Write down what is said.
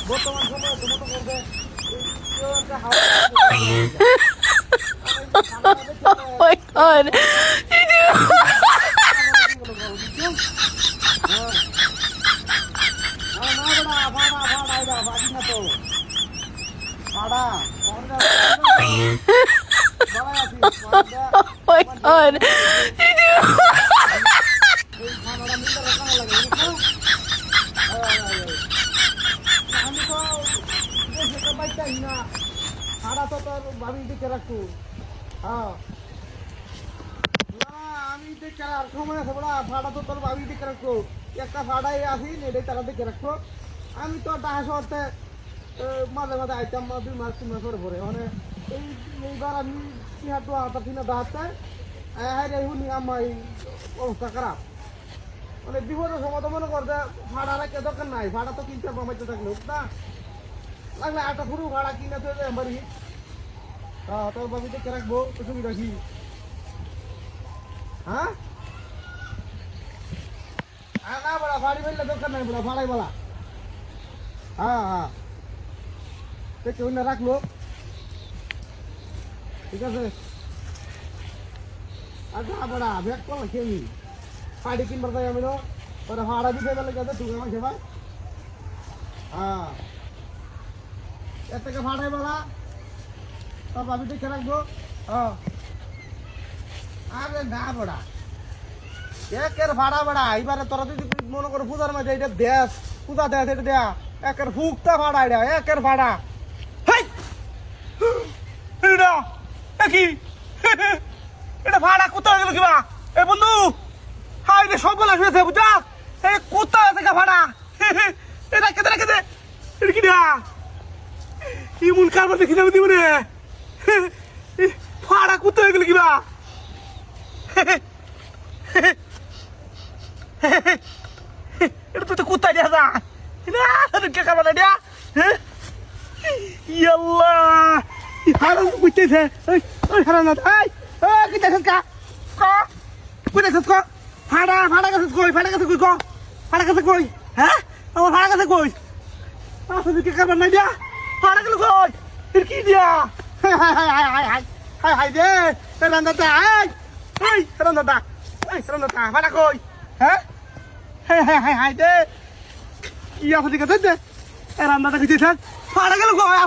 বর্তমান সময়ে তোমার করবে Oh my god. Oh my god. ভাড়া তো তোর ভাবি দিকে রাখতো। হ্যাঁ আমি দেখে আর সময় আছে বড়া ভাড়া তো তোর ভাবি দিকে রাখতো। একটা ভাড়াই আসি এটাই তারা দিকে রাখতো। আমি তো ঢাকা শহরতে মাঝে মাঝে আইতাম 2 মাস 3 মাস পরে পরে মানে এইবার আমি তো আটা তিনা দাঁড়াতে শুনি আমার অবস্থা খারাপ মানে বিপদের সময় তো মনে করতে ভাড়া রাখতে দরকার নাই ভাড়া তো কিনতে মামাইতে থাকলে না লাগলে একটা পুরো ভাড়া কিনে তো বাড়ি তোর বাবু দেখে রাখবো সুবিধা কি হ্যাঁ না বড়া বাড়ি ফেললে দরকার নাই বড়া ভাড়াই বলা হ্যাঁ হ্যাঁ কেউ না রাখলো ঠিক আছে আচ্ছা বড়া ব্যাগ করলাম খেয়ে পাড়ি কিনবার যাই আমি ওরা ভাড়া দিতে গেলে গেছে তুমি আমার সেবা হ্যাঁ এর থেকে ভাড়াই বলা তবে আমি দেখে রাখবো আরে না বড়া একের ভাড়া বড়া এবারে তোরা যদি মনে করো পূজার মাঝে এটা দেশ পূজা দেশ এটা দেয়া একের ফুকটা ভাড়া এটা একের ভাড়া কি এটা ভাড়া কোথায় গেল কিবা এ বন্ধু হ্যাঁ এটা সব বলা শুয়েছে বুঝা এই কোথায় থেকে ভাড়া এটা কেটে কেটে এটা কি দেয়া ইমন কারবার দেখি যাবে দিব রে ভাড়া কোথায় গেল কিবা এটা তুই তো কোথায় দিয়া যা কে কারবার দিয়া ইয়াল্লাহ হারাম কইতেছে ওই হারাম না এই কইতেছ কা কইতেছ কা ভাড়া কাছে কই ভাড়া কাছে কই ক ভাড়া কাছে কই হ্যাঁ আমার ভাড়া কাছে কই আসলে কে কারবার না দিয়া ভাড়া গেল কই এর কি দিয়া হাই দে রান্দাটা এই রান্দাটা ভাড়া কই হ্যাঁ হাই দে কি আসলে কে দে রান্দাটা কইতেছ ভাড়া গেল কই